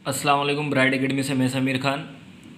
अस्सलाम वालेकुम। Bright academy से मैं समीर खान।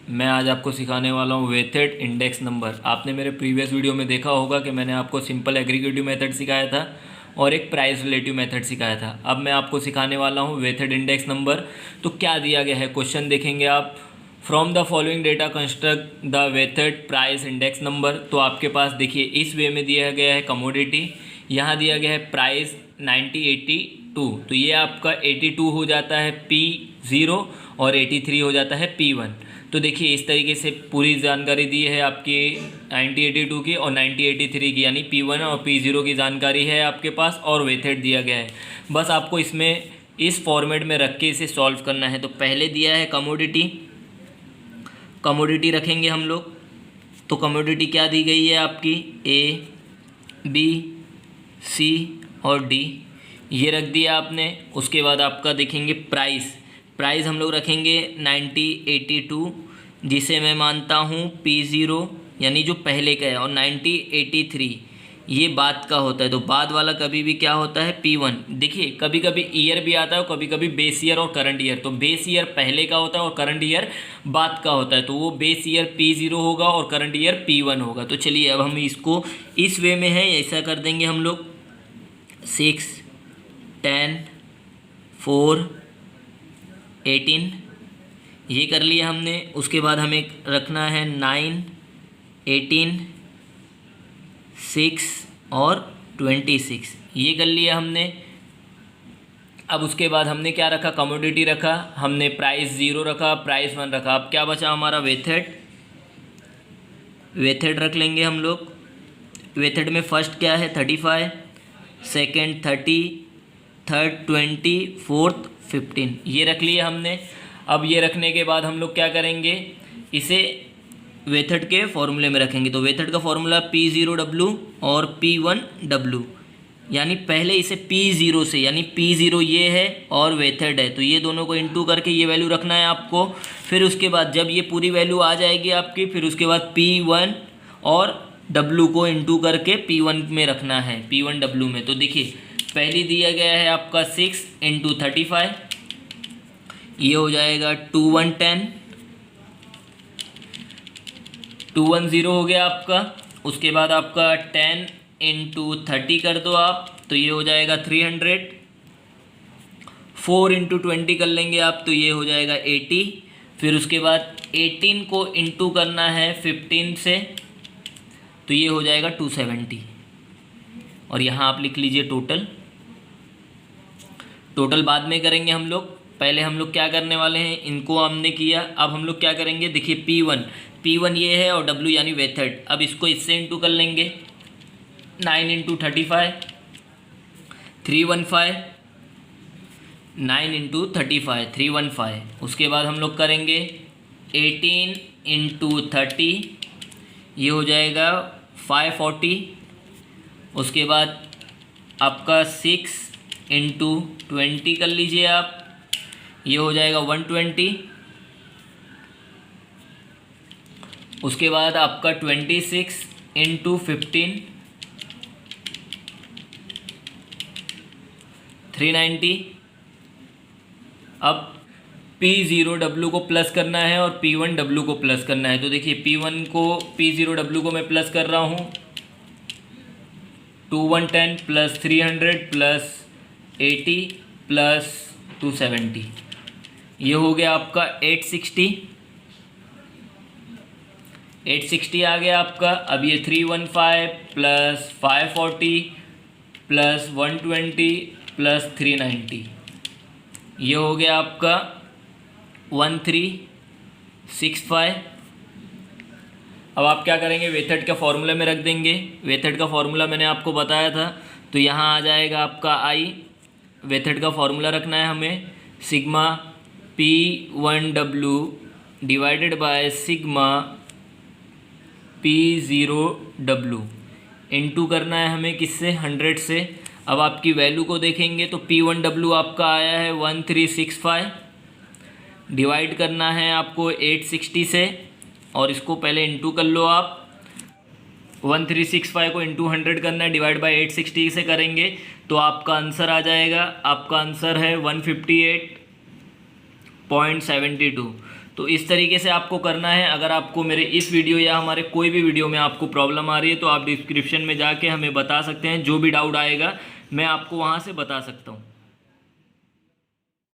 मैं आज आपको सिखाने वाला हूँ वेथेड इंडेक्स नंबर। आपने मेरे प्रीवियस वीडियो में देखा होगा कि मैंने आपको सिंपल एग्रीगेटिव मेथड सिखाया था और एक प्राइस रिलेटिव मेथड सिखाया था। अब मैं आपको सिखाने वाला हूँ वेथेड इंडेक्स नंबर। तो क्या दिया गया है, क्वेश्चन देखेंगे आप। From the following data construct the weighted price index number. तो आपके पास देखिए इस वे में दिया गया है कमोडिटी, यहाँ दिया गया है प्राइस 9082। तो ये आपका 82 हो जाता है P0 और 83 हो जाता है P1। तो देखिए इस तरीके से पूरी जानकारी दी है आपकी 9082 की और 9083 की, यानी P1 और P0 की जानकारी है आपके पास और वेथेड दिया गया है। बस आपको इसमें इस फॉर्मेट में रख के इसे सॉल्व करना है। तो पहले दिया है कमोडिटी रखेंगे हम लोग। तो कमोडिटी क्या दी गई है आपकी, A, B, C और D, ये रख दिया आपने। उसके बाद आपका देखेंगे प्राइस हम लोग रखेंगे 9082, जिसे मैं मानता हूँ P0 यानी जो पहले का है, और 9083 ये बाद का होता है। तो बाद वाला कभी भी क्या होता है, P1। देखिए कभी कभी ईयर भी आता है और कभी कभी बेस ईयर और करंट ईयर। तो बेस ईयर पहले का होता है और करंट ईयर बाद का होता है। तो वो बेस ईयर P0 होगा और करंट ईयर P1 होगा। तो चलिए अब हम इसको इस वे में है ऐसा कर देंगे हम लोग। 6, 10, 4, 18 ये कर लिया हमने। उसके बाद हमें रखना है 9, 18, 6 और 26, ये कर लिया हमने। अब उसके बाद हमने क्या रखा, कमोडिटी रखा, हमने प्राइस 0 रखा, प्राइस 1 रखा। अब क्या बचा हमारा, वेथेड रख लेंगे हम लोग। वेथेड में फर्स्ट क्या है 35, सेकेंड 30, थर्ड 20, फोर्थ 15, ये रख लिया हमने। अब ये रखने के बाद हम लोग क्या करेंगे, इसे वेथेड के फॉर्मूले में रखेंगे। तो वेथेड का फॉर्मूला P0W और P1W, यानी पहले इसे P0 से, यानी P0 ये है और वेथेड है, तो ये दोनों को इंटू करके ये वैल्यू रखना है आपको। फिर उसके बाद जब ये पूरी वैल्यू आ जाएगी आपकी, फिर उसके बाद P1 और W को इंटू करके P1 में रखना है, P1W में। तो देखिए पहली दिया गया है आपका 6 × 35, ये हो जाएगा 2110, 210 हो गया आपका। उसके बाद आपका 10 × 30 कर दो आप, तो ये हो जाएगा 300। 4 × 20 कर लेंगे आप, तो ये हो जाएगा 80। फिर उसके बाद 18 को इंटू करना है 15 से, तो ये हो जाएगा 270। और यहाँ आप लिख लीजिए टोटल बाद में करेंगे हम लोग। पहले हम लोग क्या करने वाले हैं, इनको हमने किया। अब हम लोग क्या करेंगे, देखिए P1 ये है और W यानी वेथेड। अब इसको इससे इंटू कर लेंगे। 9 × 35, 315, 9 × 35, 315। उसके बाद हम लोग करेंगे 18 × 30, ये हो जाएगा 540। उसके बाद आपका 6 × 20 कर लीजिए आप, ये हो जाएगा 120। उसके बाद आपका 26 × 15, 390। अब P0W को प्लस करना है और P1W को प्लस करना है। तो देखिए P0W को मैं प्लस कर रहा हूँ, 2110 + 300 + 80 + 270, ये हो गया आपका 860 आ गया आपका। अब ये 315 + 540 + 120 + 390, ये हो गया आपका 1365। अब आप क्या करेंगे, वेथेड का फॉर्मूला में रख देंगे। वेथेड का फॉर्मूला मैंने आपको बताया था, तो यहाँ आ जाएगा आपका I। वेथेड का फॉर्मूला रखना है हमें, sigma P1W divided by sigma P0W, into करना है हमें किससे, 100 से। अब आपकी वैल्यू को देखेंगे तो P1W आपका आया है 1365, डिवाइड करना है आपको 860 से, और इसको पहले इंटू कर लो आप। 1365 को इंटू 100 करना है, डिवाइड बाई 860 से करेंगे तो आपका आंसर आ जाएगा, आपका आंसर है 158.72। तो इस तरीके से आपको करना है। अगर आपको मेरे इस वीडियो या हमारे कोई भी वीडियो में आपको प्रॉब्लम आ रही है तो आप डिस्क्रिप्शन में जाके हमें बता सकते हैं, जो भी डाउट आएगा मैं आपको वहाँ से बता सकता हूँ।